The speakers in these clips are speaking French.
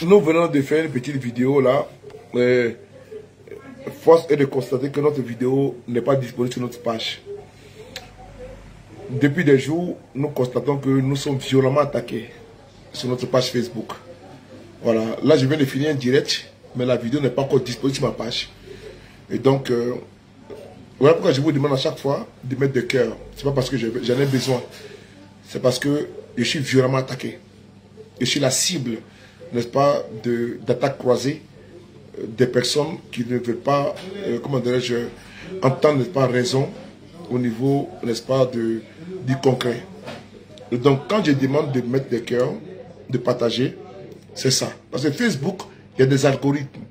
Nous venons de faire une petite vidéo là. Force est de constater que notre vidéo n'est pas disponible sur notre page. Depuis des jours, nous constatons que nous sommes violemment attaqués sur notre page Facebook. Voilà, là je viens de finir un direct, mais la vidéo n'est pas encore disponible sur ma page. Et donc, voilà pourquoi je vous demande à chaque fois de mettre de cœur. C'est pas parce que j'en ai besoin, c'est parce que je suis violemment attaqué. Je suis la cible, n'est-ce pas, d'attaques croisées des personnes qui ne veulent pas, comment dirais-je, entendre, n'est-ce pas, raison au niveau, n'est-ce pas, du concret. Et donc, quand je demande de mettre des cœurs, de partager, c'est ça. Parce que Facebook, il y a des algorithmes.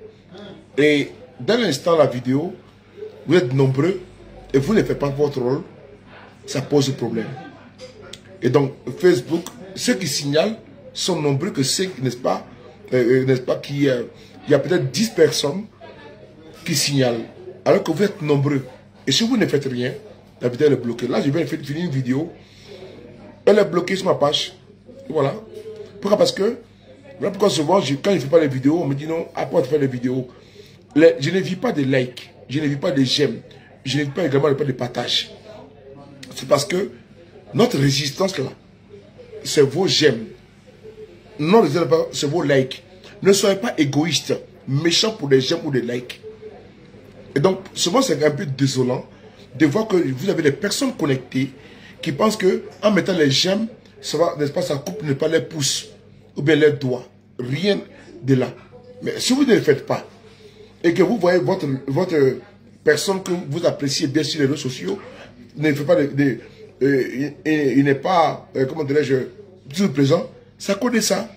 Et dans l'instant, la vidéo, vous êtes nombreux et vous ne faites pas votre rôle, ça pose problème. Et donc, Facebook, ceux qui signalent sont nombreux que ceux, n'est-ce pas, il y a peut-être 10 personnes qui signalent, alors que vous êtes nombreux. Et si vous ne faites rien, la vidéo est bloquée. Là, je viens de finir une vidéo, elle est bloquée sur ma page. Voilà. Pourquoi? Parce que, voilà pourquoi souvent, quand je ne fais pas les vidéos, on me dit non, après de faire les vidéos, je ne vis pas de likes, je ne vis pas de j'aime, je ne vis pas également de partage. C'est parce que notre résistance là, c'est vos j'aime. Non, c'est vos likes. Ne soyez pas égoïste, méchant pour les j'aime ou des likes. Et donc, souvent, c'est un peu désolant de voir que vous avez des personnes connectées qui pensent que en mettant les j'aime, ça va, n'est-ce pas, ça coupe ne pas les pouces ou bien les doigts. Rien de là. Mais si vous ne le faites pas et que vous voyez votre personne que vous appréciez bien sur les réseaux sociaux, ne fait pas il n'est pas, comment dirais-je, toujours présent, ça connaît ça.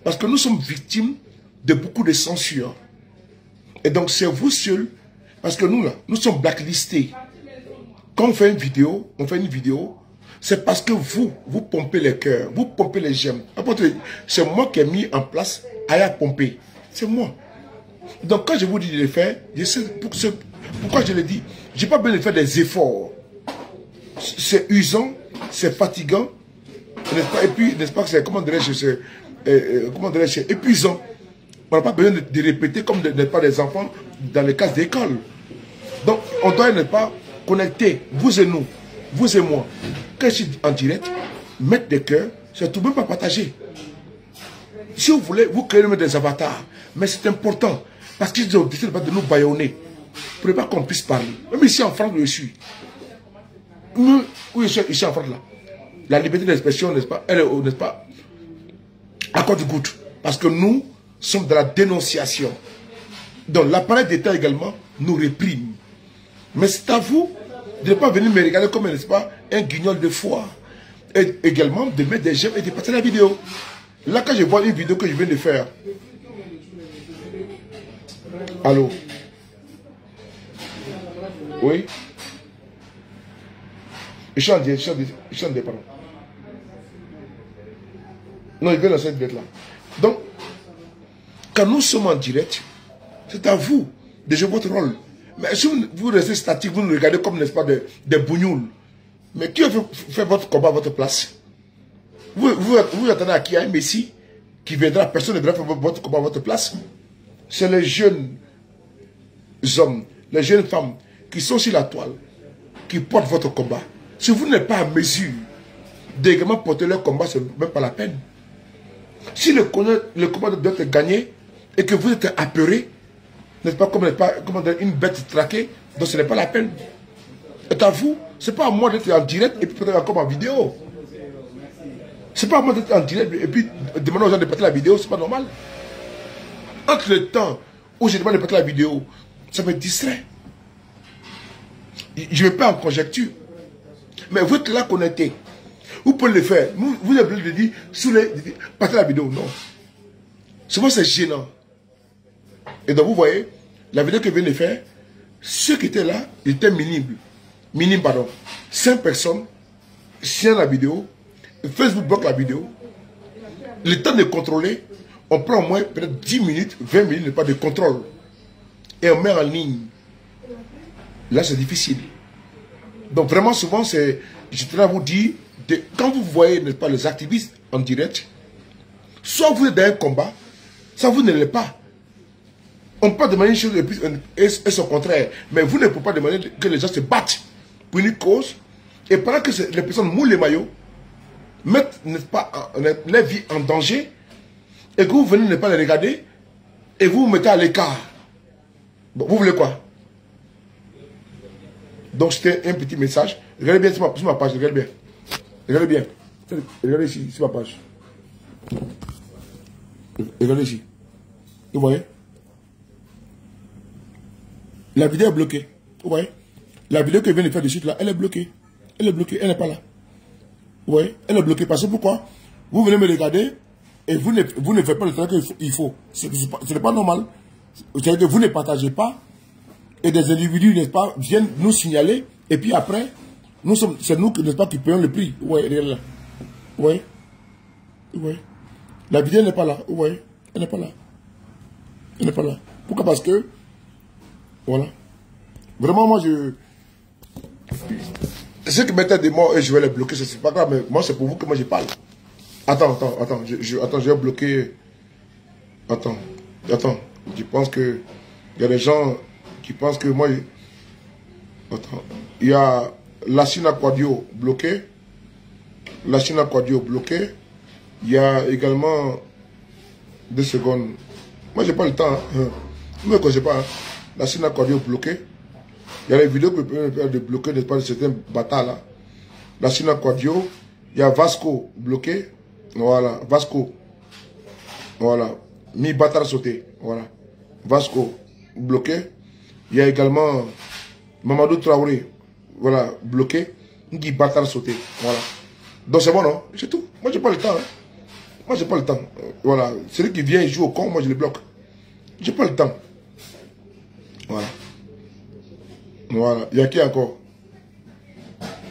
Parce que nous sommes victimes de beaucoup de censure. Et donc c'est vous seuls, parce que nous là, nous sommes blacklistés. Quand on fait une vidéo, c'est parce que vous pompez les cœurs, vous pompez les j'aime. C'est moi qui ai mis en place à pomper. C'est moi. Donc quand je vous dis de le faire, je sais pourquoi je le dis. Je n'ai pas besoin de faire des efforts. C'est usant, c'est fatigant, n'est-ce pas? Et puis, n'est-ce pas, c'est, comment dirais-je, c'est épuisant. On n'a pas besoin de répéter comme n'est pas des enfants dans les classes d'école. Donc, on doit, n'est pas, connecter, vous et nous, vous et moi. Quand je suis en direct, mettre des cœurs, c'est tout même pas partager. Si vous voulez, vous créez même des avatars. Mais c'est important. Parce qu'ils ont décidé de nous bâillonner. Pour ne pas qu'on puisse parler. Même ici en France, je suis. Nous, où je suis ici en France, là. La liberté d'expression, n'est-ce pas, elle est, n'est-ce pas, à quoi du goutte. Parce que nous sommes dans la dénonciation. Donc l'appareil d'État également nous réprime. Mais c'est à vous de ne pas venir me regarder comme, n'est-ce pas, un guignol de foi. Et également de mettre des j'aime et de partager la vidéo. Là, quand je vois une vidéo que je viens de faire. Allô? Oui? Je suis en direct, pardon. Non, il veut lancer cette bête là. Donc, quand nous sommes en direct, c'est à vous de jouer votre rôle. Mais si vous restez statique, vous nous regardez comme, n'est-ce pas, des bougnoules. Mais qui a fait votre combat à votre place? Vous attendez à qui? Un Messie qui viendra, personne ne viendra faire votre combat à votre place. C'est les jeunes hommes, les jeunes femmes qui sont sur la toile, qui portent votre combat. Si vous n'êtes pas à mesure d'également porter leur combat, ce n'est même pas la peine. Si le combat doit être gagné et que vous êtes apeuré, n'est-ce pas, comme une bête traquée, donc ce n'est pas la peine. C'est à vous, ce n'est pas à moi d'être en direct et puis peut-être encore en vidéo. Ce n'est pas à moi d'être en direct et puis demander aux gens de partager la vidéo, ce n'est pas normal. Entre le temps où je demande de partager la vidéo, ça me distrait. Je ne vais pas en conjecture. Mais vous êtes là connecté. Vous pouvez le faire. Vous avez besoin de dire, partagez la vidéo. Non. Souvent c'est gênant. Et donc vous voyez, la vidéo que je viens de faire, ceux qui étaient là, ils étaient minimes. Minimes, pardon. 5 personnes signent la vidéo. Facebook bloque la vidéo. Le temps de contrôler, on prend au moins peut-être 10 minutes, 20 minutes, pas de contrôle. Et on met en ligne. Là, c'est difficile. Donc vraiment souvent, je tenais à vous dire, quand vous voyez, n'est-ce pas, les activistes en direct, soit vous êtes dans un combat, Ça, vous ne l'êtes pas. On peut demander une chose et son contraire. Mais vous ne pouvez pas demander que les gens se battent pour une cause. Et pendant que les personnes moulent les maillots, mettent, n'est-ce pas, leur vie en danger, et que vous venez ne pas les regarder, et vous vous mettez à l'écart. Bon, vous voulez quoi? Donc c'était un petit message. Regardez bien sur ma page, regardez bien. Regardez bien. Regardez ici, sur ma page. Regardez ici. Vous voyez? La vidéo est bloquée. Vous voyez? La vidéo que je viens de faire de suite là, elle est bloquée. Elle est bloquée, elle n'est pas là. Vous voyez? Elle est bloquée parce que pourquoi? Vous venez me regarder et vous ne faites pas le travail qu'il faut. Ce n'est pas normal. C'est-à-dire que vous ne partagez pas et des individus, n'est-ce pas, viennent nous signaler et puis après, c'est nous, n'est-ce pas, qui payons le prix. Vous voyez? Regardez là. Vous voyez? Vous voyez? La vidéo n'est pas là. Vous voyez? Elle n'est pas là. Elle n'est pas là. Pourquoi? Parce que, voilà. Vraiment, moi, ceux qui mettaient des mots et je vais les bloquer, c'est pas grave, mais moi, c'est pour vous que moi, je parle. Attends, je vais bloquer. Attends. Je pense que il y a des gens qui pensent que moi. Attends. Il y a la Chine Aquadio bloqué. La Chine Aquadio bloqué. Il y a également 2 secondes. Moi, j'ai pas le temps. Hein. Vous ne me connaissez pas. Hein. La Chine Aquadio bloqué. Il y a les vidéos que peuvent faire de bloquer, n'est-ce pas, de certains batailles là. La Chine Aquadio. Il y a Vasco bloqué. Voilà. Vasco. Voilà. Mi Batar sauté. Voilà. Vasco bloqué. Il y a également Mamadou Traoré. Voilà. Bloqué. Ngi Batar sauté. Voilà. Donc c'est bon, non? C'est tout. Moi, j'ai pas le temps. Hein. Moi, j'ai pas le temps. Voilà. Celui qui vient et joue au con, moi, je le bloque. J'ai pas le temps. Voilà. Voilà. Il y a qui encore?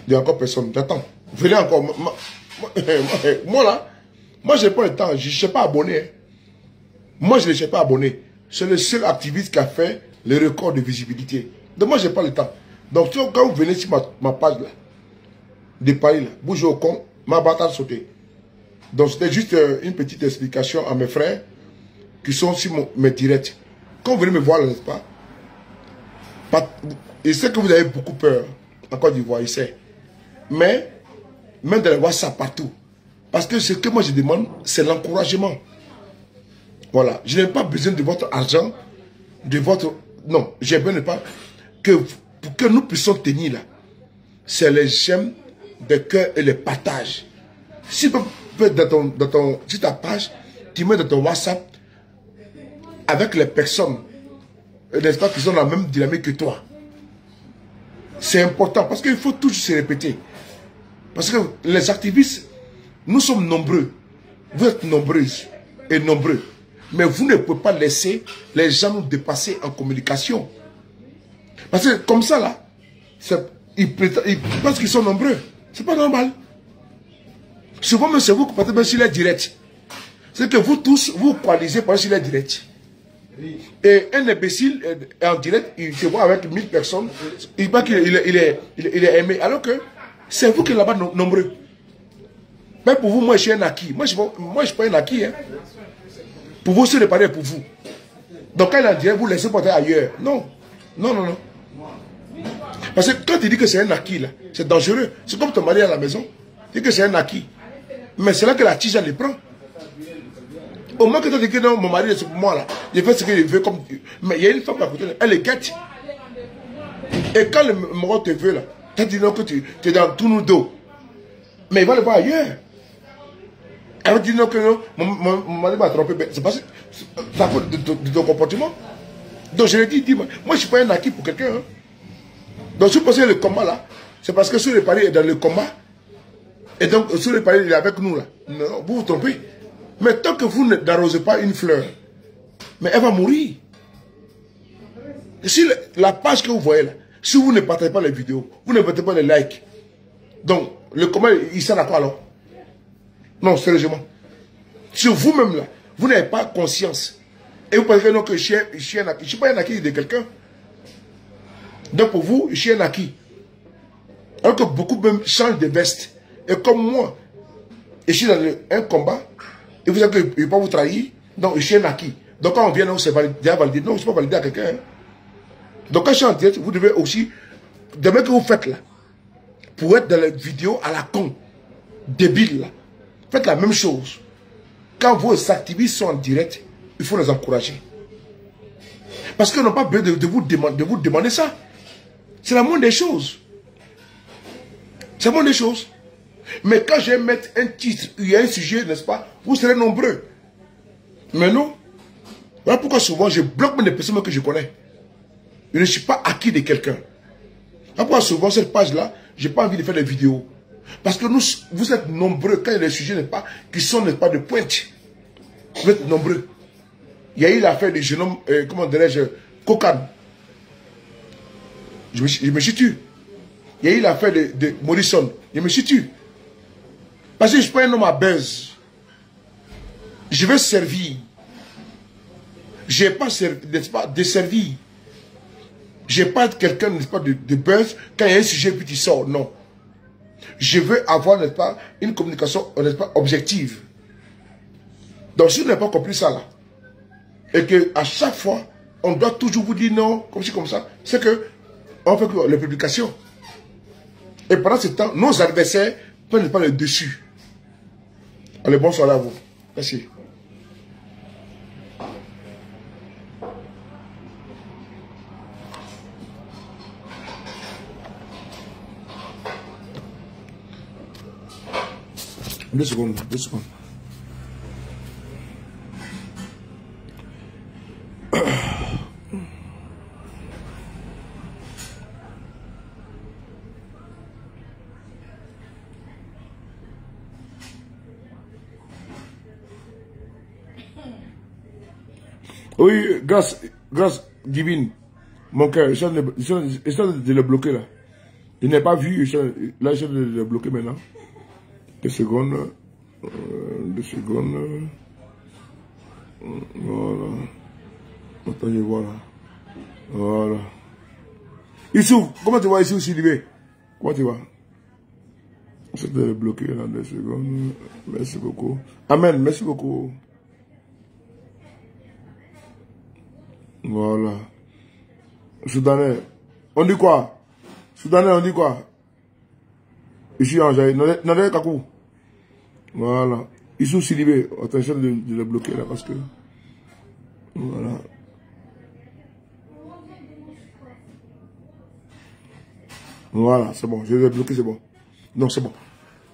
Il y a encore personne. J'attends. Venez encore. Moi, là, moi, j'ai pas le temps. Je ne suis pas abonné. Hein. Moi, je ne suis pas abonné. C'est le seul activiste qui a fait le record de visibilité. Donc, moi, je n'ai pas le temps. Donc, quand vous venez sur ma page, là, de Paris, là, vous jouez au con, ma bataille sautée. Donc, c'était juste une petite explication à mes frères qui sont sur mes directs. Quand vous venez me voir, n'est-ce pas? Je sais que vous avez beaucoup peur en Côte d'Ivoire, je sais. Mais, même de les voir ça partout. Parce que ce que moi je demande, c'est l'encouragement. Voilà. Je n'ai pas besoin de votre argent, de votre... Non, j'ai besoin de pas... Pour que nous puissions tenir là, c'est les j'aime, des cœurs et les partages. Si tu peux, sur ta page, tu mets dans ton WhatsApp, avec les personnes, n'est-ce pas, qui ont la même dynamique que toi. C'est important, parce qu'il faut toujours se répéter. Parce que les activistes, nous sommes nombreux. Vous êtes nombreuses et nombreux. Mais vous ne pouvez pas laisser les gens nous dépasser en communication. Parce que comme ça, là, ils pensent qu'ils sont nombreux. C'est pas normal. Souvent, même c'est vous qui partez même sur les directs. C'est que vous tous, vous coalisez par sur les directs. Et un imbécile en direct, il se voit avec 1000 personnes. Il pense qu'il est aimé. Alors que c'est vous qui êtes là-bas nombreux. Mais pour vous, moi je suis un acquis. Moi je ne suis pas un acquis. Hein. Pour vous, c'est de parler pour vous. Donc quand il est en direct, vous laissez porter ailleurs. Non. Non. Parce que quand tu dis que c'est un acquis, là, c'est dangereux. C'est comme ton mari à la maison. Tu dis que c'est un acquis. Mais c'est là que la tige, elle les prend. Au moins que tu dis que non, mon mari est pour moi là. Il fait ce qu'il veut comme. Mais il y a une femme à côté, elle est guette. Et quand le mort te veut là, tu dis non que tu es dans tout nous dos. Mais il va le voir ailleurs. Elle va dire non que non, mon mari m'a trompé. C'est parce que ça faute de ton comportement. Donc je lui dis, moi je ne suis pas un acquis pour quelqu'un. Hein. Donc si vous pensez le combat là, c'est parce que sur le pari est dans le combat. Et donc sur le pari il est avec nous là. Non, vous vous trompez. Mais tant que vous n'arrosez pas une fleur, mais elle va mourir. Et si la page que vous voyez là, si vous ne partagez pas les vidéos, vous ne mettez pas les likes, donc le combat il sert à quoi alors? Non, sérieusement. Si vous-même là, vous n'avez pas conscience, et vous pensez que non, que je suis un acquis, je ne suis pas un acquis de quelqu'un. Donc pour vous, je suis un acquis. Alors que beaucoup même changent de veste. Et comme moi, je suis dans un combat, et vous savez qu'il ne peut pas vous trahir, Donc, je suis un acquis. Donc, quand on vient, c'est déjà validé. Non, je ne suis pas validé à quelqu'un. Hein. Donc, quand je suis en direct, vous devez aussi, demain que vous faites là, pour être dans les vidéos à la con, débile là, faites la même chose. Quand vos activistes sont en direct, il faut les encourager. Parce qu'ils n'ont pas besoin de vous demander ça. C'est la moindre des choses. C'est la moindre des choses. Mais quand je vais mettre un titre, il y a un sujet, n'est-ce pas, vous serez nombreux. Mais non. Voilà pourquoi souvent je bloque même les personnes que je connais. Je ne suis pas acquis de quelqu'un. Voilà pourquoi souvent cette page-là, je n'ai pas envie de faire des vidéos. Parce que vous êtes nombreux quand il y a des sujets, n'est-ce pas, qui sont, n'est-ce pas, de pointe. Vous êtes nombreux. Il y a eu l'affaire du jeune homme, comment dirais-je, Kokane. Je me suis tué. Il y a eu l'affaire de Morrison. Je me suis tué. Parce que je ne suis pas un homme à buzz. Je veux servir. Je n'ai pas, n'est-ce pas, desservi. Je n'ai pas quelqu'un, n'est-ce pas, de buzz. Quand il y a un sujet, puis il sort. Non. Je veux avoir, n'est-ce pas, une communication, n'est-ce pas, objective. Donc, si vous n'avez pas compris ça, là, et qu'à chaque fois, on doit toujours vous dire non, comme ci, comme ça, c'est que on fait que les publications. Et pendant ce temps, nos adversaires ne prennent pas le dessus. Allez, bonsoir à vous. Merci. Deux secondes, 2 secondes. Oui, grâce divine, mon cœur, essaie de le bloquer là. Je n'ai pas vu, là j'essaie de le bloquer maintenant. 2 secondes. 2 secondes. Voilà. Attends, je vois là. Voilà. Issouf, comment tu vois ici aussi, Libé? Comment tu vois? J'essaie de le bloquer là, 2 secondes. Merci beaucoup. Amen, merci beaucoup. Voilà. Soudanais. On dit quoi? Soudanais, on dit quoi? Ici, en Jaï. Nadé Kakou. Voilà. Issou Sidibé. Attention de le bloquer là parce que. Voilà. Voilà, c'est bon. Je vais bloquer, c'est bon. Donc, c'est bon.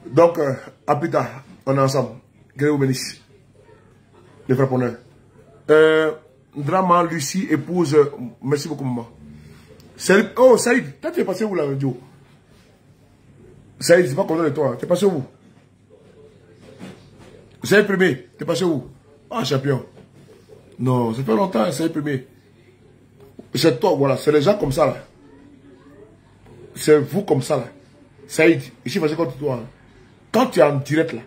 Donc, à plus tard. On est ensemble. Que Dieu vous bénisse. Les frapponneurs. Drama, Lucie, épouse. Merci beaucoup, maman. Oh, Saïd, toi, tu es passé où, la radio? Saïd, c'est pas content de toi. Tu es passé où? Saïd premier, tu es passé où? Ah, champion. Non, ça fait longtemps, Saïd premier. C'est toi, voilà. C'est les gens comme ça, là. C'est vous comme ça, là. Saïd, ici, vas-y contre toi. Quand tu es en direct, là.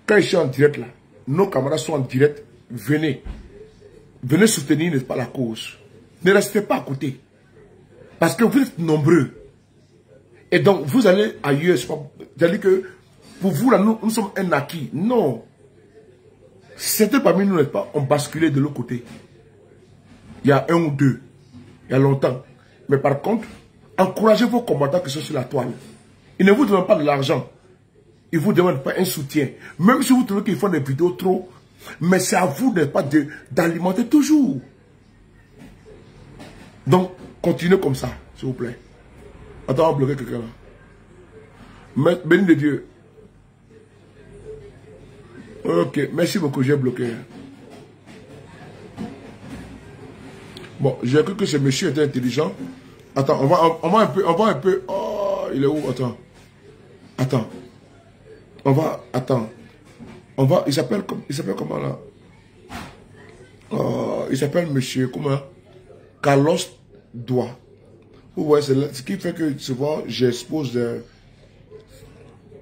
Quand je suis en direct, là. Nos camarades sont en direct. Venez. Venez soutenir, n'est-ce pas, la cause. Ne restez pas à côté. Parce que vous êtes nombreux. Et donc, vous allez ailleurs. C'est-à-dire que, pour vous, là, nous sommes un acquis. Non. Certains parmi nous, n'est-ce pas, ont basculé de l'autre côté. Il y a 1 ou 2. Il y a longtemps. Mais par contre, encouragez vos combattants qui sont sur la toile. Ils ne vous demandent pas de l'argent. Ils ne vous demandent pas un soutien. Même si vous trouvez qu'ils font des vidéos trop. Mais c'est à vous, n'est-ce pas, d'alimenter toujours. Donc, continuez comme ça, s'il vous plaît. Attends, on va bloquer quelqu'un là. Béni de Dieu. Ok, merci beaucoup, j'ai bloqué. Bon, j'ai cru que ce monsieur était intelligent. Attends, on va un peu. Oh, il est où? Attends. Il s'appelle comment là? Il s'appelle monsieur, comment? Carlos Doua. Vous voyez, c'est ce qui fait que souvent j'expose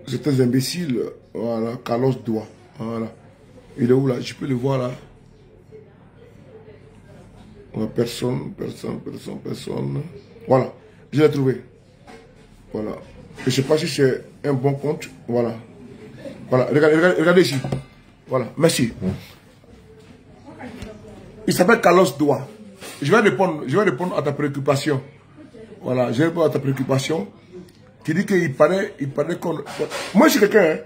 certains imbéciles. Voilà, Carlos Doua. Voilà. Il est où là? Je peux le voir là. Personne. Voilà, je l'ai trouvé. Voilà. Je ne sais pas si c'est un bon compte. Voilà. Voilà, regardez ici. Voilà, merci. Il s'appelle Carlos Doua. Je vais répondre à ta préoccupation. Voilà, je vais répondre à ta préoccupation. Qui dit qu'il paraît qu'on... Moi, je suis quelqu'un, hein.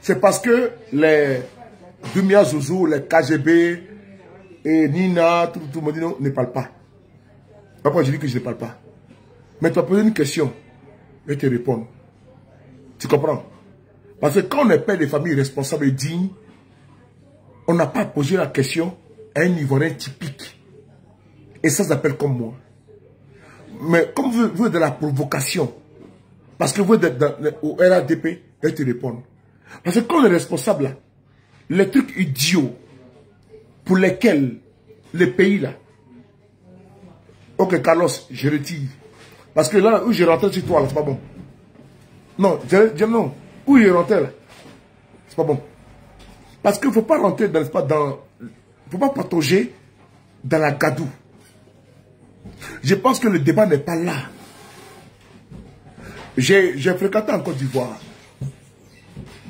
C'est parce que les Dumia Zouzou, les KGB, et Nina, tout le monde ne parlent pas. Pourquoi je dis que je ne parle pas? Mais tu as posé une question, je vais te répondre. Tu comprends? Parce que quand on est père de famille responsable et digne, on n'a pas posé la question à un Ivoirien typique. Et ça s'appelle comme moi. Mais comme vous êtes de la provocation, parce que vous êtes au RADP, je vais te répondre. Parce que quand on est responsable, là, les trucs idiots pour lesquels les pays là. Ok Carlos, je retire. Parce que là où je rentre sur toi, là, c'est pas bon. Non, non. Où je rentre là, c'est pas bon. Parce qu'il ne faut pas rentrer dans, faut pas patauger dans la gadoue. Je pense que le débat n'est pas là. J'ai fréquenté en Côte d'Ivoire.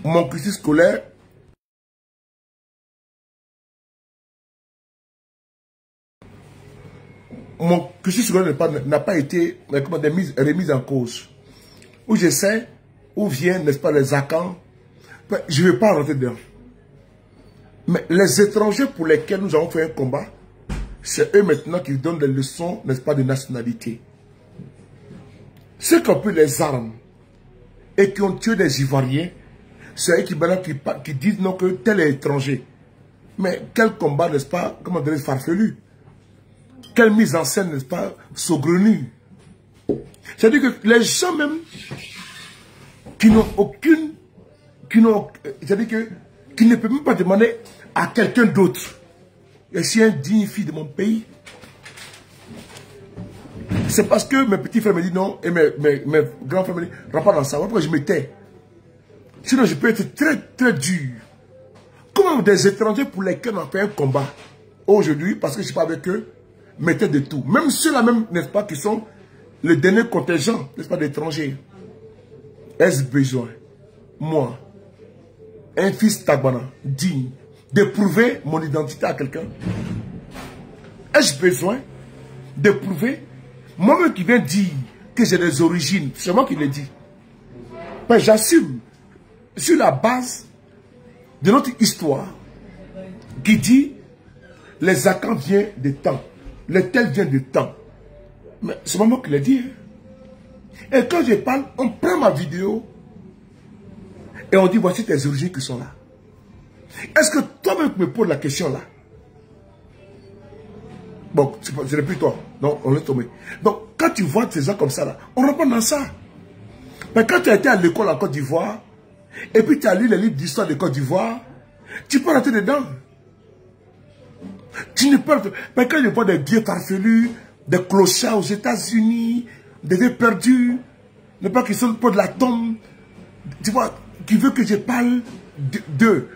Mon cursus scolaire, n'a pas été remis en cause. Où je sais, où viennent, n'est-ce pas, les Akans. Je ne vais pas rentrer dedans. Mais les étrangers pour lesquels nous avons fait un combat, c'est eux maintenant qui donnent des leçons, n'est-ce pas, de nationalité. Ceux qui ont pris les armes et qui ont tué des Ivoiriens, c'est eux qui disent non que tel est étranger. Mais quel combat, n'est-ce pas, comment dire, farfelu. Quelle mise en scène, n'est-ce pas, saugrenue. C'est-à-dire que les gens même qui n'ont aucune, c'est-à-dire que qui ne peuvent même pas demander à quelqu'un d'autre. Et si un digne fille de mon pays, c'est parce que mes petits frères me disent non, et mes grands frères me disent, rentre pas dans ça, pourquoi je me tais. Sinon je peux être très très dur. Comment des étrangers pour lesquels on a fait un combat, aujourd'hui, parce que je ne suis pas avec eux, mettaient de tout. Même ceux-là même, n'est-ce pas, qui sont le dernier contingent, n'est-ce pas, d'étrangers. Est-ce besoin, moi, un fils Tagbana, digne, de prouver mon identité à quelqu'un? Ai-je besoin de prouver? Moi-même qui viens dire que j'ai des origines, c'est moi qui le dis. Mais j'assume, sur la base de notre histoire, qui dit les Akans viennent de temps, les tels viennent de temps. Mais c'est moi qui le dis. Et quand je parle, on prend ma vidéo et on dit voici tes origines qui sont là. Est-ce que toi-même me poses la question là? Bon, ce n'est plus toi. Non, on laisse tomber. Donc, quand tu vois ces gens comme ça là, on reprend dans ça. Mais quand tu as été à l'école en Côte d'Ivoire, et puis tu as lu les livres d'histoire de Côte d'Ivoire, tu peux rentrer dedans. Tu ne peux pas. Mais quand je vois des vieux farfelus, des clochards aux États-Unis, des vieux perdus, ne pas qui sont pas de la tombe, tu vois, qui veut que je parle d'eux.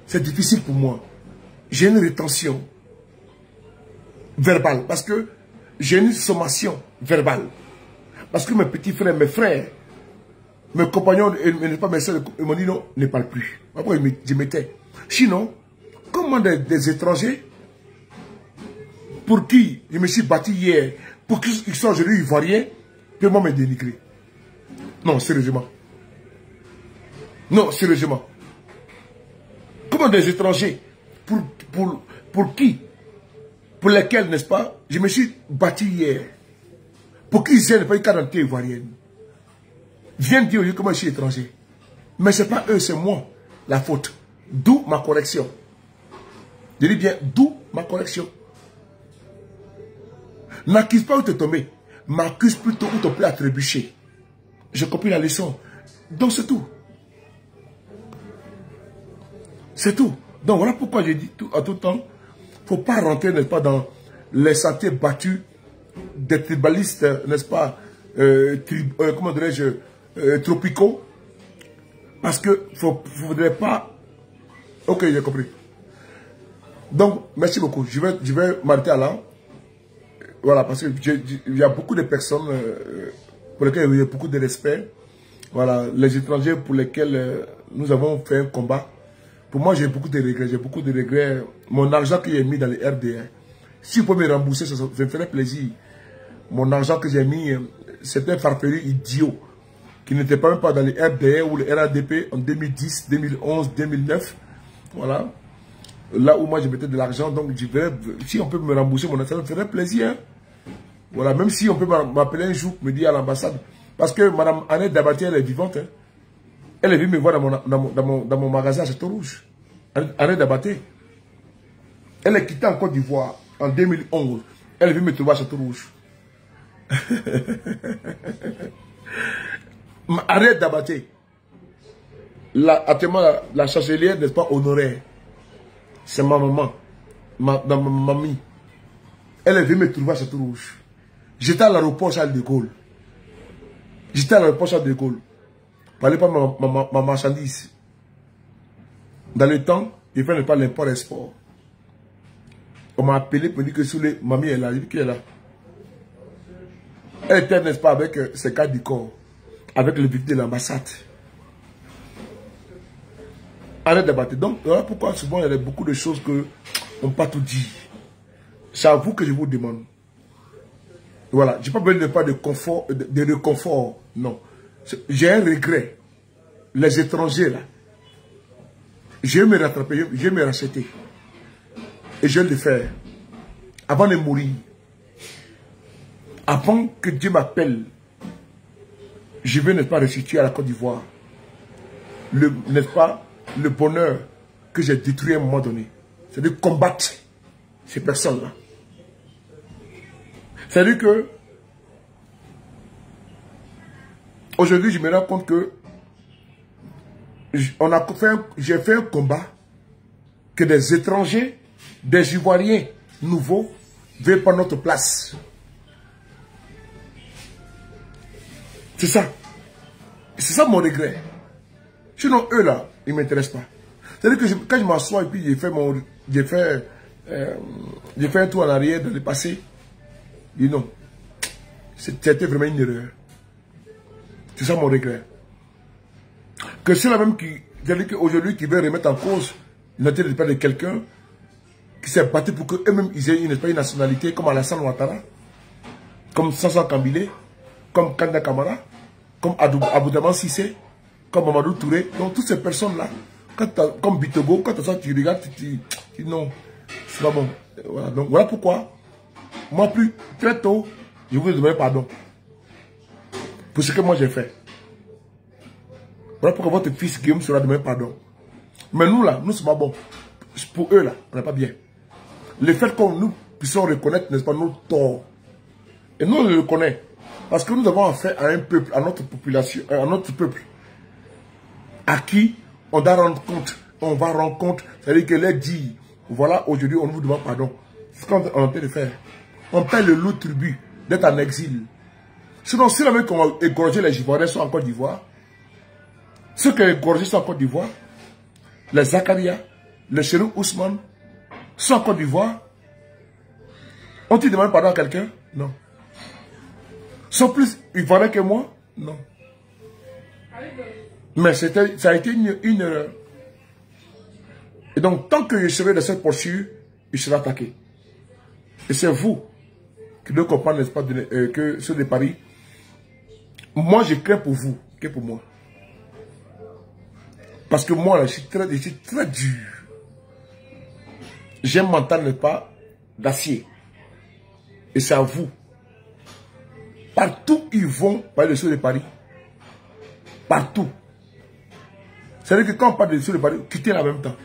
C'est difficile pour moi. J'ai une rétention verbale parce que j'ai une sommation verbale. Parce que mes petits frères, mes frères, mes compagnons, et pas mes soeurs, ils m'ont dit non, ne parle plus. Après, je m'étais. Sinon, comment des étrangers pour qui je me suis battu hier, pour qu'ils soient aujourd'hui ivoiriens, peuvent moi me dénigrer? Non, sérieusement. Non, sérieusement. Comment des étrangers, pour qui, pour lesquels, n'est-ce pas, je me suis battu hier, pour qu'ils aient pas une carte d'identité ivoirienne, viennent dire comment je suis étranger. Mais ce n'est pas eux, c'est moi, la faute. D'où ma correction. Je dis bien, d'où ma correction. N'accuse pas où te tomber, m'accuse plutôt où ton plaît à trébucher. J'ai compris la leçon. Donc c'est tout. C'est tout. Donc voilà pourquoi j'ai dit à tout temps, il ne faut pas rentrer, n'est-ce pas, dans les sentiers battus des tribalistes, n'est-ce pas, comment dirais-je, tropicaux. Parce que il ne faudrait pas... Ok, j'ai compris. Donc, merci beaucoup. Je vais m'arrêter à là. Voilà, parce qu'il y a beaucoup de personnes pour lesquelles il y a beaucoup de respect. Voilà, les étrangers pour lesquels nous avons fait un combat. Pour moi, j'ai beaucoup de regrets. J'ai beaucoup de regrets. Mon argent que j'ai mis dans les RDA, si vous pouvez me rembourser, ça me ferait plaisir. Mon argent que j'ai mis, c'était un farfelu idiot qui n'était pas même pas dans les RDA ou les RADP en 2010, 2011, 2009. Voilà. Là où moi je mettais de l'argent, donc je verrais, si on peut me rembourser mon argent, ça me ferait plaisir. Hein. Voilà, même si on peut m'appeler un jour, me dire à l'ambassade. Parce que Mme Annette Dabati, elle est vivante. Hein. Elle est venue me voir dans mon magasin à Château Rouge. Annette Dabati. Elle est quittée en Côte d'Ivoire en 2011. Elle est venue me trouver à Château Rouge. Annette Dabati. Actuellement, la chancelière, n'est-ce pas, honoraire. C'est ma maman. Ma mamie. Elle est venue me trouver à Château Rouge. J'étais à l'aéroport Charles de Gaulle. J'étais à l'aéroport Charles de Gaulle. Parlez pas ma marchandise. Dans le temps, il ne fallait pas l'import-export. On m'a appelé pour dire que sous les mamie est là. Il dit qu'elle est là. Elle était, n'est-ce pas, avec ses cartes du corps. Avec le but de l'ambassade. Arrête de battre. Donc, voilà pourquoi souvent il y a beaucoup de choses que on ne peut pas tout dire. C'est à vous que je vous demande. Voilà, je n'ai pas besoin de confort, de réconfort. Non. J'ai un regret. Les étrangers, là. Je vais me rattraper, je vais me racheter. Et je vais le faire. Avant de mourir. Avant que Dieu m'appelle. Je vais, n'est-ce pas, restituer à la Côte d'Ivoire. N'est-ce pas, le bonheur que j'ai détruit à un moment donné. C'est de combattre ces personnes-là. C'est-à-dire que aujourd'hui, je me rends compte que j'ai fait un combat que des étrangers, des Ivoiriens nouveaux veulent prendre notre place. C'est ça. C'est ça mon regret. Sinon, eux là, ils ne m'intéressent pas. C'est-à-dire que quand je m'assois et puis j'ai fait un tour en arrière dans le passé, je dis non. C'était vraiment une erreur. C'est ça mon regret. Que c'est la même qu'aujourd'hui qui veut remettre en cause l'identité de quelqu'un qui s'est battu pour qu'eux-mêmes ils aient une nationalité comme Alassane Ouattara, comme Sansan Kambile, comme Kanda Kamara, comme Aboudaman Sissé, comme Mamadou Touré. Donc toutes ces personnes-là, comme Bitogo, quand tu regardes, tu dis non, c'est pas bon. Voilà. Donc voilà pourquoi, moi très tôt, je vous demande pardon pour ce que moi j'ai fait. Voilà pourquoi votre fils Guillaume sera demander pardon. Mais nous là, nous sommes pas bons. Pour eux là, on n'est pas bien. Le fait que nous puissions reconnaître, n'est-ce pas, nos torts. Et nous on le reconnaît. Parce que nous avons affaire à un peuple, à notre population, à notre peuple. À qui on doit rendre compte. On va rendre compte. C'est-à-dire que les dit, voilà, aujourd'hui on vous demande pardon. C'est ce qu'on est en train de faire. On paie le lourd tribut d'être en exil. Sinon, si la même qu'on va égorger les Ivoiriens sont en Côte d'Ivoire, ceux qui ont égorgé sont en Côte d'Ivoire, les Zakaria, les Chérou Ousmane, sont en Côte d'Ivoire, ont-ils demandé pardon à quelqu'un? Non. Sont plus Ivoiriens que moi? Non. Mais ça a été une erreur. Et donc, tant que je serai dans cette posture, il sera attaqué. Et c'est vous qui devez comprendre, n'est-ce pas, que ceux de Paris, moi je crains pour vous que pour moi. Parce que moi, là, je suis très dur. J'ai un mental, n'est-ce pas, d'acier. Et c'est à vous. Partout ils vont parler de ceux de Paris. Partout. C'est-à-dire que quand on parle de ceux de Paris, quittez en même temps.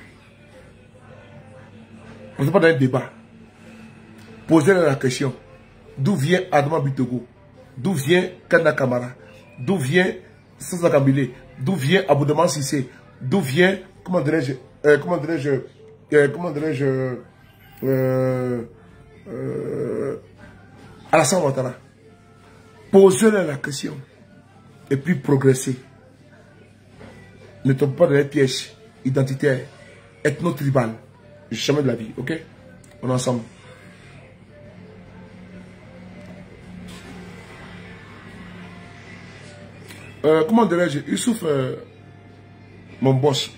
On ne peut pas dans un débat. Posez-leur la question. D'où vient Adama Bitogo? D'où vient Kanda Kamara? D'où vient Sansan Kambile? D'où vient Aboudaman Sissé? D'où vient, comment dirais-je, Alassane Ouattara? Posez-leur la question. Et puis progressez. Ne tombez pas dans les pièges identitaires, ethno-tribal. Jamais de la vie, ok? On est ensemble. Comment dirais-je, Youssouf, mon boss,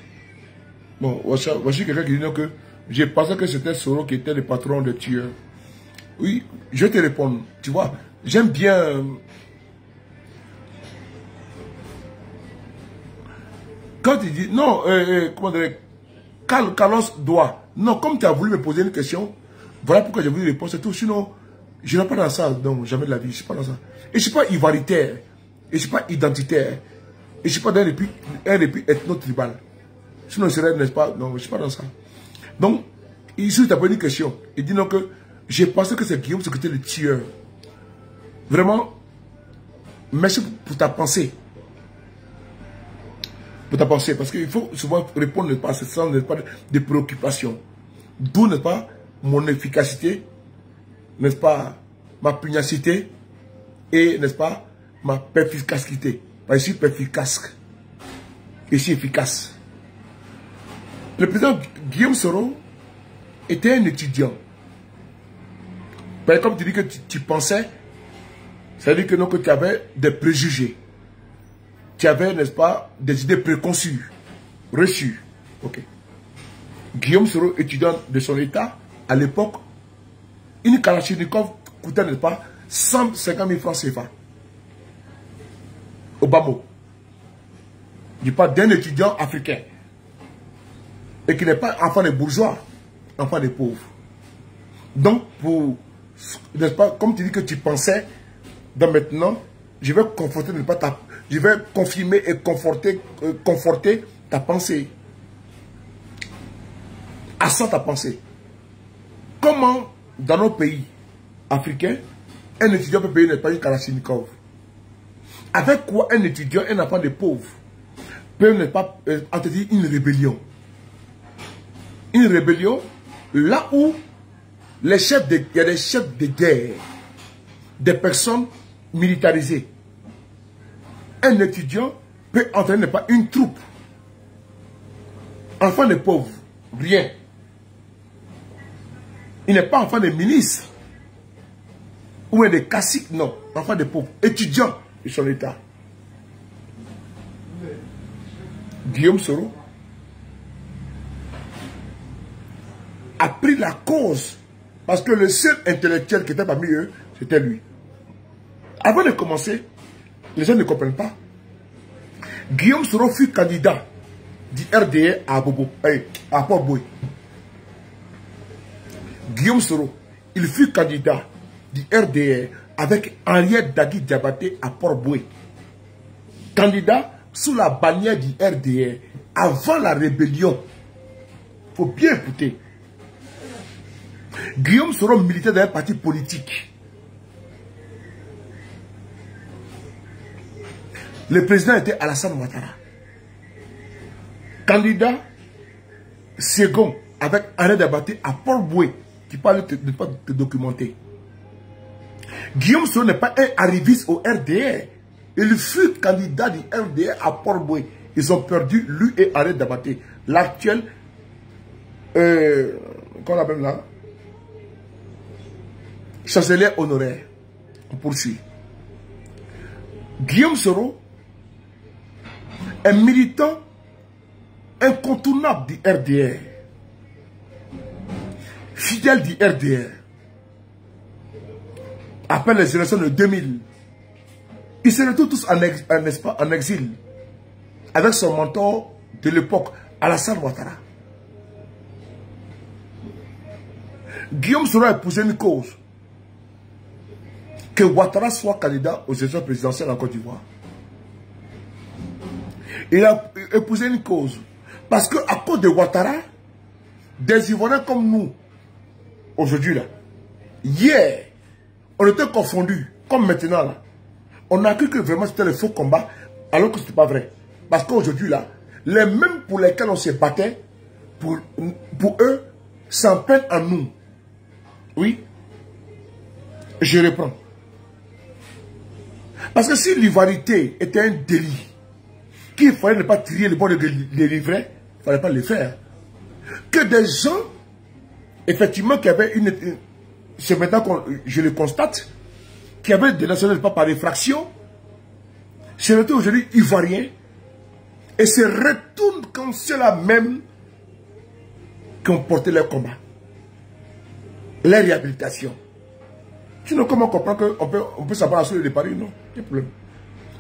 Bon, voici quelqu'un qui dit non, que j'ai pensé que c'était Soro qui était le patron des tueurs. Oui, je vais te répondre. Tu vois, j'aime bien... Quand il dit... Non, comment dire... Carlos doit... Non, comme tu as voulu me poser une question, voilà pourquoi j'ai voulu répondre, c'est tout. Sinon, je ne suis pas dans ça. Non, jamais de la vie, je ne suis pas dans ça. Et je ne suis pas ivaritaire. Et je ne suis pas identitaire. Et je ne suis pas d'un répit ethno-tribal. Sinon, je serais, n'est-ce pas? Non, je ne suis pas dans ça. Donc, ici, tu as posé une question. Il dit non que j'ai pensé que c'est Guillaume, ce qui était le tueur. Vraiment, merci pour ta pensée. Pour ta pensée. Parce qu'il faut souvent répondre, n'est-ce pas, à ce sens, n'est-ce pas, de préoccupation. D'où, n'est-ce pas, mon efficacité, n'est-ce pas, ma pugnacité et, n'est-ce pas, ma perficacité. Ici, perficace. Ici, efficace. Le président Guillaume Soro était un étudiant. Comme tu dis que tu pensais, ça veut dire que, non, que tu avais des préjugés. Tu avais, n'est-ce pas, des idées préconçues, reçues. Ok. Guillaume Soro, étudiant de son état, à l'époque, une Kalachnikov coûtait, n'est-ce pas, 150 000 francs CFA. Au bas mot. Je parle d'un étudiant africain. Et qui n'est pas enfant des bourgeois, enfant des pauvres. Donc, pour, n'est-ce pas, comme tu dis que tu pensais, donc maintenant, je vais conforter, n'est-ce pas, je vais confirmer et conforter ta pensée. À ça ta pensée. Comment, dans nos pays africains, un étudiant peut payer, n'est-ce pas, une Kalachnikov? Avec quoi un étudiant, un enfant de pauvres, peut, n'est-ce pas, entretenir une rébellion? Une rébellion, là où il y a des chefs de guerre, des personnes militarisées. Un étudiant peut entraîner pas une troupe. Enfant de pauvres, rien. Il n'est pas enfant de ministre ou de cacique, non. Enfant de pauvres, étudiant de son état. Guillaume Soro a pris la cause parce que le seul intellectuel qui était parmi eux, c'était lui. Avant de commencer, les gens ne comprennent pas. Guillaume Soro fut candidat du RDA à Port-Boué. Guillaume Soro, il fut candidat du RDA avec Henriette Dagui Diabaté à Port-Boué. Candidat sous la bannière du RDA avant la rébellion. Il faut bien écouter. Guillaume Soro militait dans un parti politique. Le président était Alassane Ouattara. Candidat second avec Henriette Diabaté à Port-Boué, qui parle de pas te documenter. Guillaume Soro n'est pas un arriviste au RDA. Il fut candidat du RDA à Port-Boué. Ils ont perdu, lui et Henriette Diabaté. L'actuel, qu'on appelle là, chancelier honoraire. On poursuit. Guillaume Soro est militant incontournable du RDR. Fidèle du RDR. Après les élections de 2000, ils se retrouvent tous en exil avec son mentor de l'époque, Alassane Ouattara. Guillaume Soro a épousé une cause. Que Ouattara soit candidat aux élections présidentielles en Côte d'Ivoire. Il a épousé une cause. Parce qu'à cause de Ouattara, des Ivoiriens comme nous, aujourd'hui là, hier, on était confondus, comme maintenant là. On a cru que vraiment c'était le faux combat, alors que ce n'était pas vrai. Parce qu'aujourd'hui là, les mêmes pour lesquels on se battait, pour eux, s'en peinent en nous. Oui, je reprends. Parce que si l'ivarité était un délit, qu'il fallait ne pas trier le bon de les livrer, il ne fallait pas le faire. Que des gens, effectivement, qui avaient une... C'est maintenant que je le constate, qui avaient des nationalités pas par effraction, se retrouvent aujourd'hui ivoiriens, et se retournent quand c'est la même qui ont porté leur combat. La réhabilitation. Sinon, comment comprendre qu'on peut savoir sur le Paris? Non, il y a problème.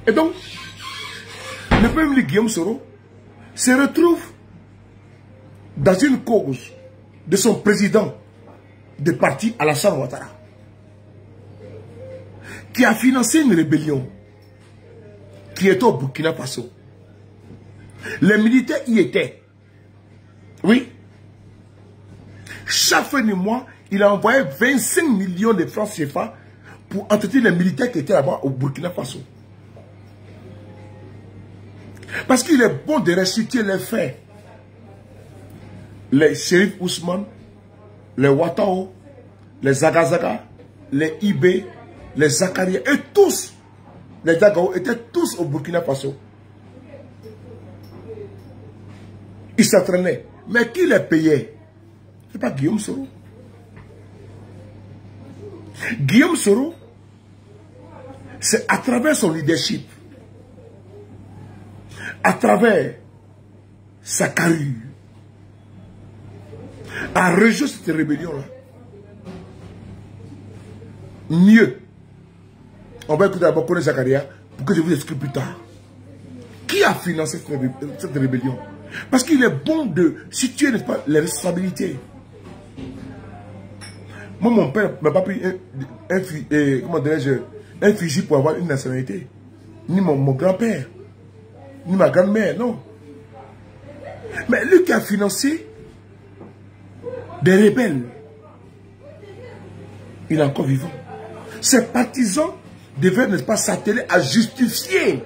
Et donc, le premier ministre Guillaume Soro se retrouve dans une cause de son président de parti, Alassane Ouattara, qui a financé une rébellion qui était au Burkina Faso. Les militaires y étaient. Oui. Chaque fin du mois, il a envoyé 25 millions de francs CFA pour entretenir les militaires qui étaient là-bas au Burkina Faso. Parce qu'il est bon de restituer les faits. Les Chérif Ousmane, les Ouattao, les Zagazaga, les Ibé, les Zakaria, et tous, les Dagao étaient tous au Burkina Faso. Ils s'entraînaient. Mais qui les payait? Ce n'est pas Guillaume Soro. Guillaume Soro, c'est à travers son leadership, à travers sa carrure, à rejeter cette rébellion-là. Mieux, on va écouter d'abord Kone Zakaria pour que je vous explique plus tard. Qui a financé cette rébellion? Parce qu'il est bon de situer, n'est-ce pas, les responsabilités. Moi, mon père ne m'a pas pris un fusil pour avoir une nationalité. Ni mon grand-père, ni ma grand-mère, non. Mais lui qui a financé des rebelles, il est encore vivant. Ses partisans devaient, n'est-ce pas, s'atteler à justifier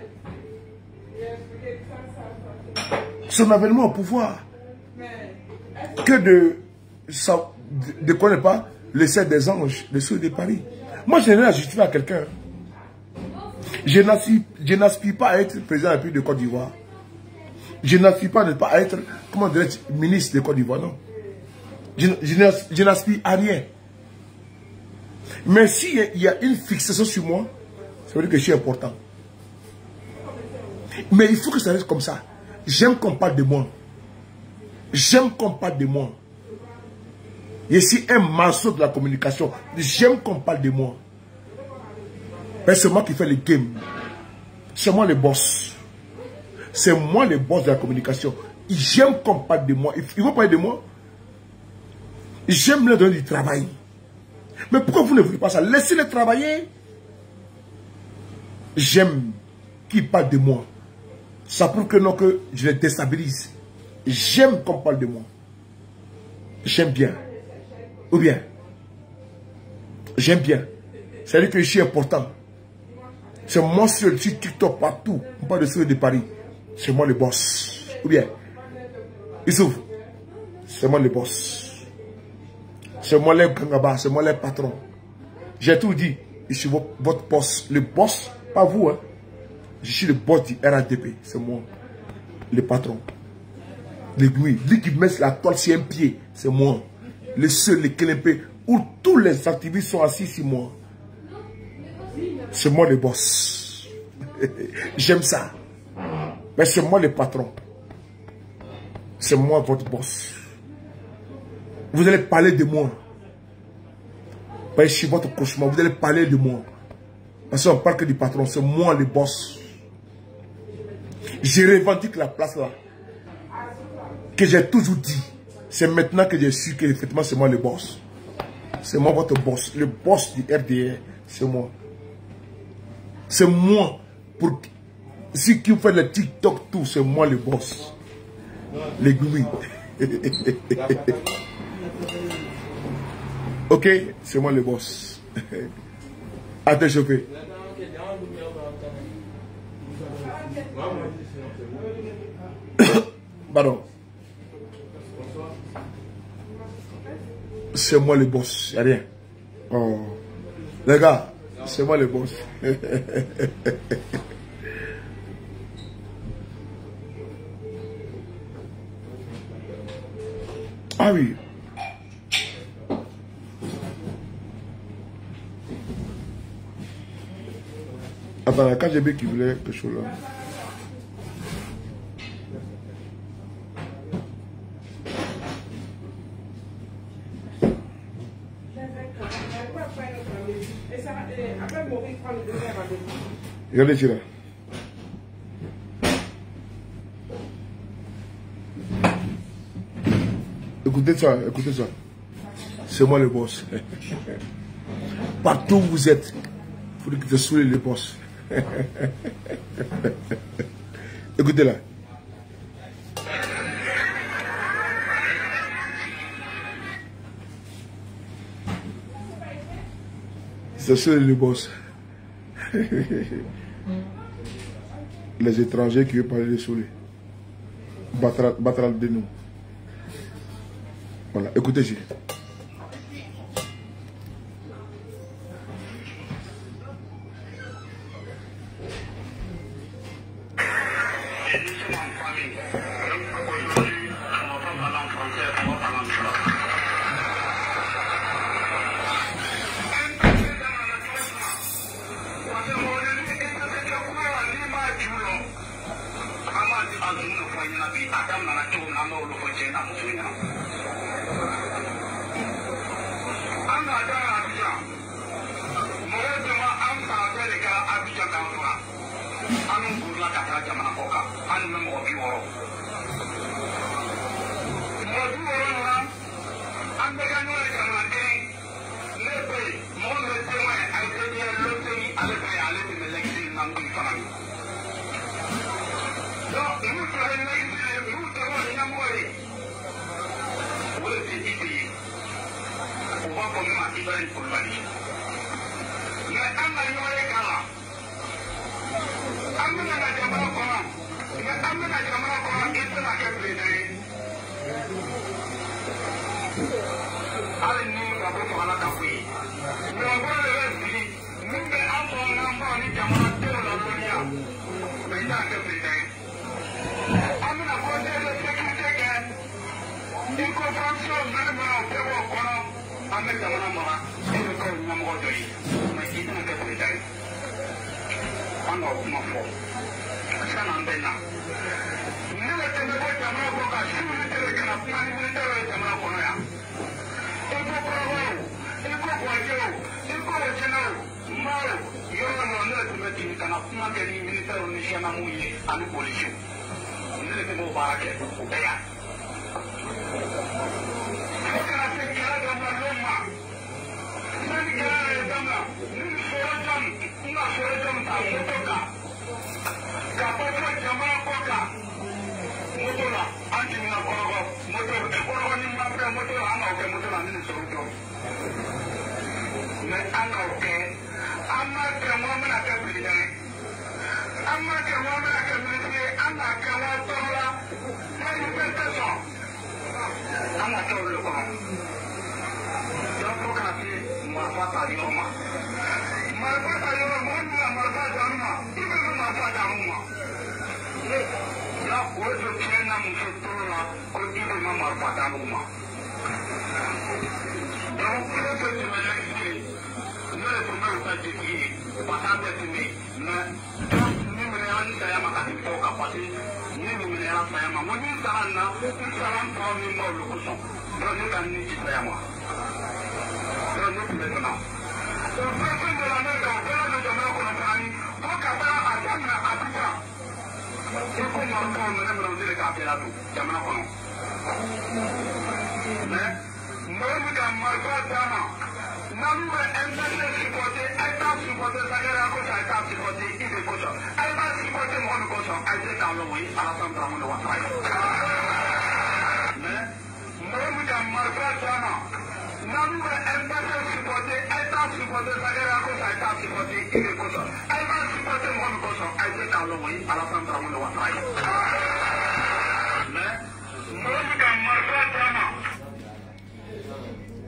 son avènement au pouvoir. Que de quoi n'est pas le ciel des anges, le ciel de Paris. Moi, je n'ai rien à justifier à quelqu'un. Je n'aspire pas à être président de la République de Côte d'Ivoire. Je n'aspire pas à être, comment dirais-je, ministre de Côte d'Ivoire, non. Je n'aspire à rien. Mais s'il y a une fixation sur moi, ça veut dire que je suis important. Mais il faut que ça reste comme ça. J'aime qu'on parle de moi. J'aime qu'on parle de moi. Je suis un morceau de la communication. J'aime qu'on parle de moi. Mais c'est moi qui fais le game. C'est moi le boss. C'est moi le boss de la communication. J'aime qu'on parle de moi. Il faut parler de moi. J'aime leur donner du travail. Mais pourquoi vous ne voulez pas ça? Laissez-les travailler. J'aime qu'ils parlent de moi. Ça prouve que non, que je les déstabilise. J'aime qu'on parle de moi. J'aime bien. Ou bien, j'aime bien. C'est-à-dire que je suis important. C'est moi sur TikTok partout. On parle de ceux de Paris. C'est moi le boss. Ou bien, Issouf, c'est moi le boss. C'est moi le gangaba, c'est moi le patron. J'ai tout dit. Je suis votre boss. Le boss, pas vous, hein. Je suis le boss du RADP. C'est moi, le patron. L'aiguille, lui qui met la toile sur un pied, c'est moi. Le seul, le Kélémpé, où tous les activistes sont assis sur moi. C'est moi le boss. J'aime ça. Mais c'est moi le patron. C'est moi votre boss. Vous allez parler de moi. Parce que je suis votre cauchemar. Vous allez parler de moi. Parce qu'on parle que du patron. C'est moi le boss. Je revendique la place là. Que j'ai toujours dit. C'est maintenant que j'ai su que effectivement c'est moi le boss. C'est moi votre boss. Le boss du RDR, c'est moi. C'est moi. Pour si qui vous fait le TikTok tout, c'est moi le boss. Les goumis. Ok, c'est moi le boss. À te chauffer. Pardon. C'est moi le boss, il n'y a rien. Oh. Les gars, c'est moi le boss. Ah oui. Attends, quand j'ai vu qu'il voulait quelque chose là. Regardez ici là. Écoutez ça, écoutez ça. C'est moi le boss. Partout où vous êtes, il faut que tu sois le boss. Écoutez là. C'est ça le boss. Les étrangers qui veulent parler de Soleil. Battra de nous. Voilà, écoutez ici.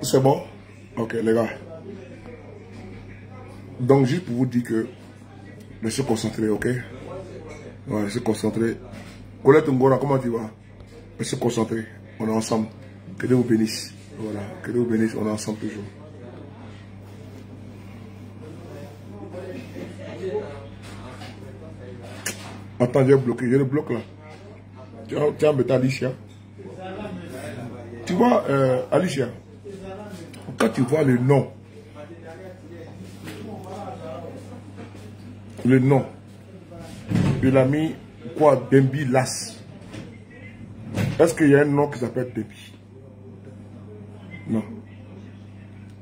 C'est bon? Ok, les gars. Donc, juste pour vous dire que restez concentrés, ok? Ouais, restez concentrés. Colette Ngora, comment tu vas? Restez concentrés. On est ensemble. Que Dieu vous bénisse. Voilà, que Dieu vous bénisse. On est ensemble toujours. Attends, j'ai bloqué. J'ai le bloc là. Tu as embêté Alicia. Tu vois, Alicia, quand tu vois le nom, le nom. Il a mis quoi? Dembi Las. Est-ce qu'il y a un nom qui s'appelle Dembi? Non.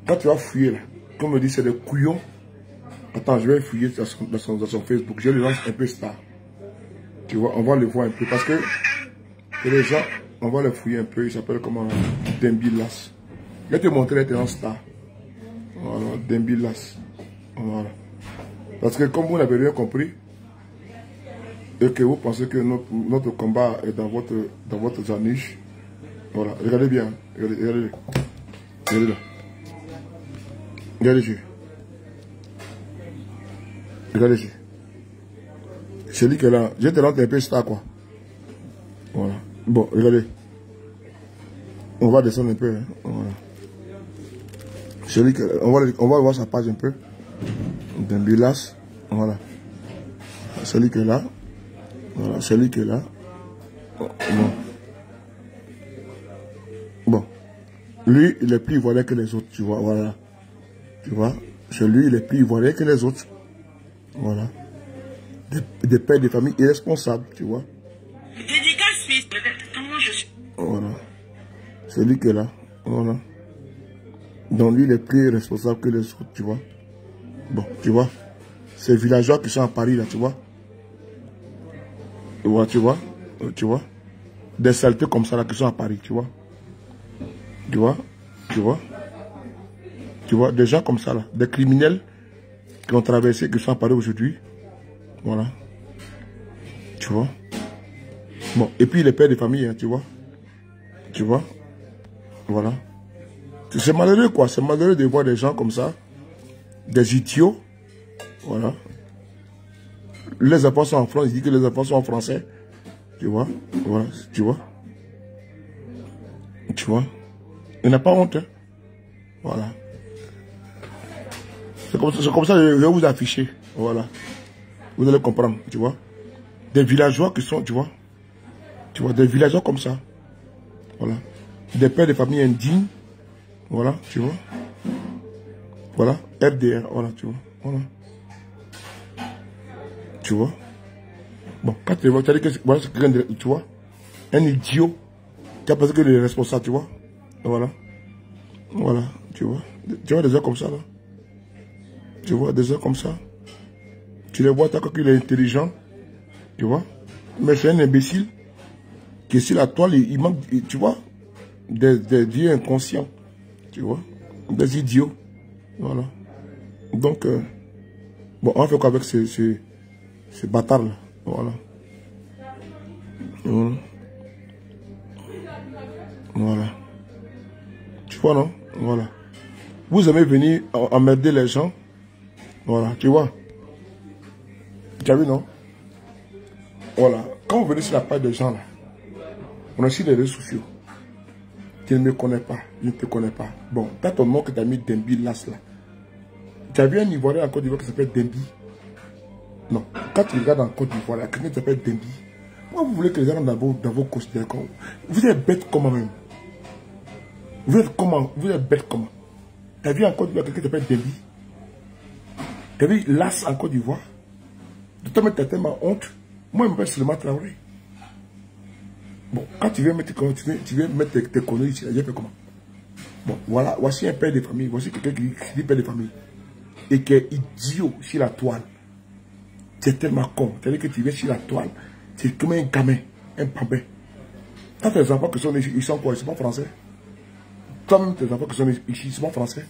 Quand tu vas fouiller là, comme on me dit, c'est des couillons. Attends, je vais fouiller dans son Facebook. Je le lance un peu star. Tu vois, on va le voir un peu. Parce que les gens, on va le fouiller un peu. Il s'appelle comment? Dembi Las. Je vais te montrer les tenants star. Voilà, Dembi Las. Voilà. Parce que comme vous n'avez rien compris, et que vous pensez que notre combat est dans votre janiche, voilà, regardez bien, regardez là. Regardez ici. Regardez ici. C'est lui qui est là. Je te rentre un peu star quoi. Voilà. Bon, regardez. On va descendre un peu. Hein. Voilà. C'est lui qui est là. On va voir sa page un peu. Dembi Las. Voilà. C'est lui qui est là. Voilà, c'est lui qui est là. Bon. Lui, il est plus ivoirien que les autres, tu vois. Voilà. Tu vois. C'est lui, il est plus ivoirien que les autres. Voilà. Des pères de famille irresponsables, tu vois. Dédicace fils. Comment je suis? Voilà. C'est lui qui est là. Voilà. Donc lui, il est plus responsable que les autres, tu vois. Bon, tu vois. Ces villageois qui sont à Paris, là, tu vois. Ouais, tu vois. Des saletés comme ça, là, qui sont à Paris, tu vois. Tu vois, des gens comme ça, là. Des criminels qui ont traversé, qui sont à Paris aujourd'hui. Voilà. Tu vois. Bon, et puis les pères de famille, hein, tu vois. Voilà. C'est malheureux, quoi. C'est malheureux de voir des gens comme ça. Des idiots. Voilà. Les enfants sont en France, il dit que les enfants sont en français. Tu vois. Voilà. Tu vois. Il n'a pas honte. Hein? Voilà. C'est comme ça que je vais vous afficher. Voilà. Vous allez comprendre, tu vois. Des villageois qui sont, tu vois, des villageois comme ça. Voilà. Des pères de famille indignes. Voilà, tu vois. Voilà. RDR, voilà, tu vois. Voilà. Tu vois. Bon, quand tu vois, tu as dit que voilà, c'est quelqu'un de, tu vois, un idiot qui a pensé que les responsables, tu vois. Voilà. Voilà, tu vois. Tu vois des gens comme ça, là. Tu vois, des gens comme ça. Tu les vois, tu as qu'il est intelligent. Tu vois. Mais c'est un imbécile qui est sur la toile, il manque, tu vois, des vieux inconscients. Tu vois. Des idiots. Voilà. Donc, bon, on fait quoi avec ces bâtards-là. Voilà. Voilà. Tu vois, non? Voilà. Vous aimez venir emmerder les gens. Voilà, tu vois. Tu as vu, non? Voilà. Quand vous venez sur la page des gens, là, on a aussi les réseaux sociaux. Tu ne me connais pas. Je ne te connais pas. Bon, tu as ton nom que tu as mis Dembi Las, là. Tu as vu un Ivoirien en Côte d'Ivoire qui s'appelle Dembi? Non. Quand tu regardes en Côte d'Ivoire, il y a quelqu'un qui s'appelle Dembi. Pourquoi vous voulez que les gens dans vos considérations? Vous êtes bête comment même? Vous êtes comment? Vous êtes bête comment? Tu as vu en Côte d'Ivoire quelqu'un qui s'appelle Dembi? Tu as vu Las en Côte d'Ivoire? De toi, tu as tellement honte. Moi, je m'appelle Souleymane Traoré. Bon, quand tu viens mettre tes conneries ici, j'ai fait comment? Bon, voilà, voici un père de famille. Voici quelqu'un qui dit père de famille. Et qui est idiot sur la toile. C'est tellement con. C'est-à-dire que tu viens sur la toile. C'est comme un gamin, un pambin. Quand tes enfants qui sont ici, ils sont quoi? Ils sont pas français. Toi-même, tes enfants qui sont ici, ils sont pas français.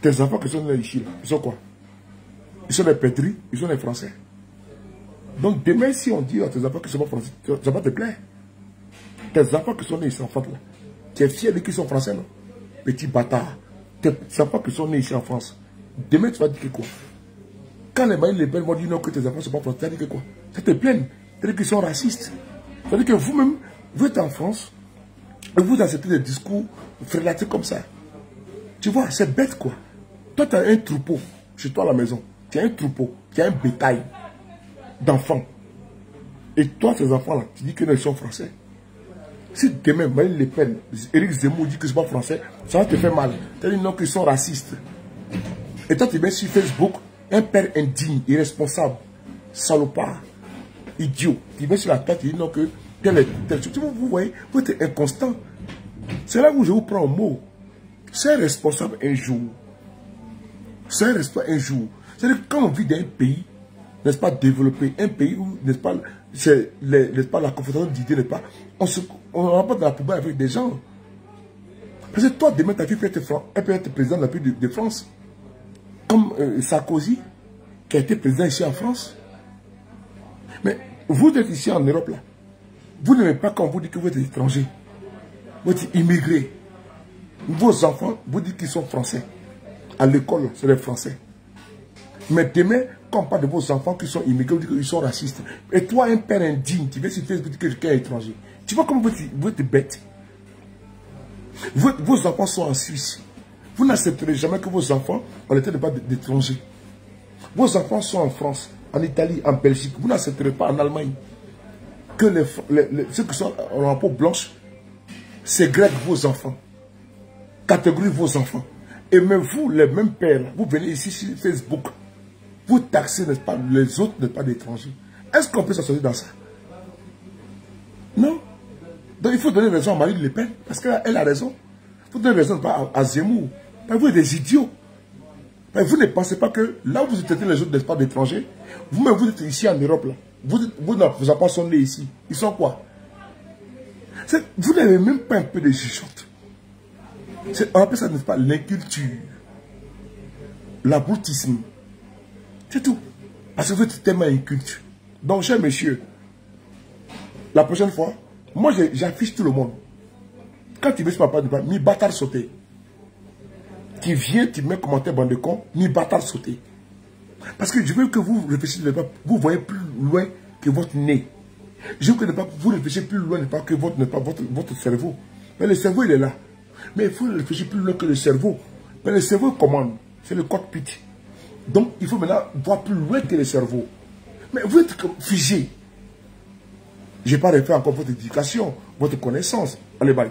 Tes enfants qui sont ici, là, ils sont quoi? Ils sont des pétris, ils sont des français. Donc demain, si on dit à tes enfants qui sont pas français, ça va te plaire. Tes enfants qui sont nés ici en France, là, tu es fier de qu'ils sont français, non? Petit bâtard. Tes enfants qui sont nés ici en France, demain tu vas dire que quoi? Quand les Marine Le Pen vont dire non que tes enfants ne sont pas français, tu vas dire que quoi? Ça te plaît. C'est-à-dire qu'ils sont racistes. C'est-à-dire que vous-même, vous êtes en France et vous acceptez des discours frélatés comme ça. Tu vois, c'est bête quoi. Toi, tu as un troupeau chez toi à la maison. Tu as un troupeau, tu as un bétail d'enfants. Et toi, ces enfants-là, tu dis que non, ils sont français. Si demain, Marine Le Pen, Éric Zemmour dit que ce n'est pas français, ça va te faire mal. Tu dis non, qu'ils sont racistes. Et toi, tu mets sur Facebook, Un père indigne, irresponsable, salopard, idiot, qui met sur la tête et dit non que tel est tel. Vous voyez, vous êtes inconstant. C'est là où je vous prends au mot. C'est responsable un jour. C'est responsable un jour. C'est-à-dire que quand on vit dans un pays, n'est-ce pas, développé, un pays où, n'est-ce pas, c'est la confrontation d'idées, n'est-ce pas, on rentre dans la poubelle avec des gens. Parce que toi, demain, ta fille peut être président de la République de France. Comme Sarkozy, qui a été président ici en France. Mais vous êtes ici en Europe, là. Vous n'aimez pas quand on vous dit que vous êtes étranger. Vous êtes immigré. Vos enfants, vous dites qu'ils sont français. À l'école, c'est les français. Mais demain, quand on parle de vos enfants qui sont immigrés, vous dites qu'ils sont racistes. Et toi, un père indigne, tu viens sur Facebook dire que quelqu'un est étranger. Tu vois comment vous êtes bête. Vos enfants sont en Suisse. Vous n'accepterez jamais que vos enfants ont été d'étrangers. Vos enfants sont en France, en Italie, en Belgique. Vous n'accepterez pas en Allemagne que ceux qui sont en peau blanche ségrèguent vos enfants, catégorisent vos enfants. Et même vous, les mêmes pères, vous venez ici sur Facebook, vous taxez, n'est-ce pas, les autres, n'est-ce pas, d'étrangers. Est-ce qu'on peut s'asseoir dans ça? Non. Donc il faut donner raison à Marine Le Pen, parce qu'elle a raison. Il faut donner raison à Zemmour. Vous êtes des idiots. Vous ne pensez pas que là où vous traitez les autres, n'est-ce pas, d'étrangers, vous-même vous êtes ici en Europe, là. Vos enfants sont nés ici. Ils sont quoi? Vous n'avez même pas un peu de chuchote. On appelle ça, n'est-ce pas, l'inculture, l'abrutisme. C'est tout. Parce que vous êtes tellement inculte. Donc, cher monsieur, la prochaine fois, moi j'affiche tout le monde. Quand tu veux ce papa, mi bâtard sauter. Qui vient, tu mets commentaire bande de con, mi bâtard sauter. Parce que je veux que vous réfléchissiez, vous voyez plus loin que votre nez. Je veux que vous réfléchissiez plus loin que votre cerveau. Mais le cerveau, il est là. Mais il faut réfléchir plus loin que le cerveau. Mais le cerveau commande. C'est le cockpit. Donc, il faut maintenant voir plus loin que le cerveau. Mais vous êtes figé. Je n'ai pas refait encore votre éducation, votre connaissance. Allez, bye.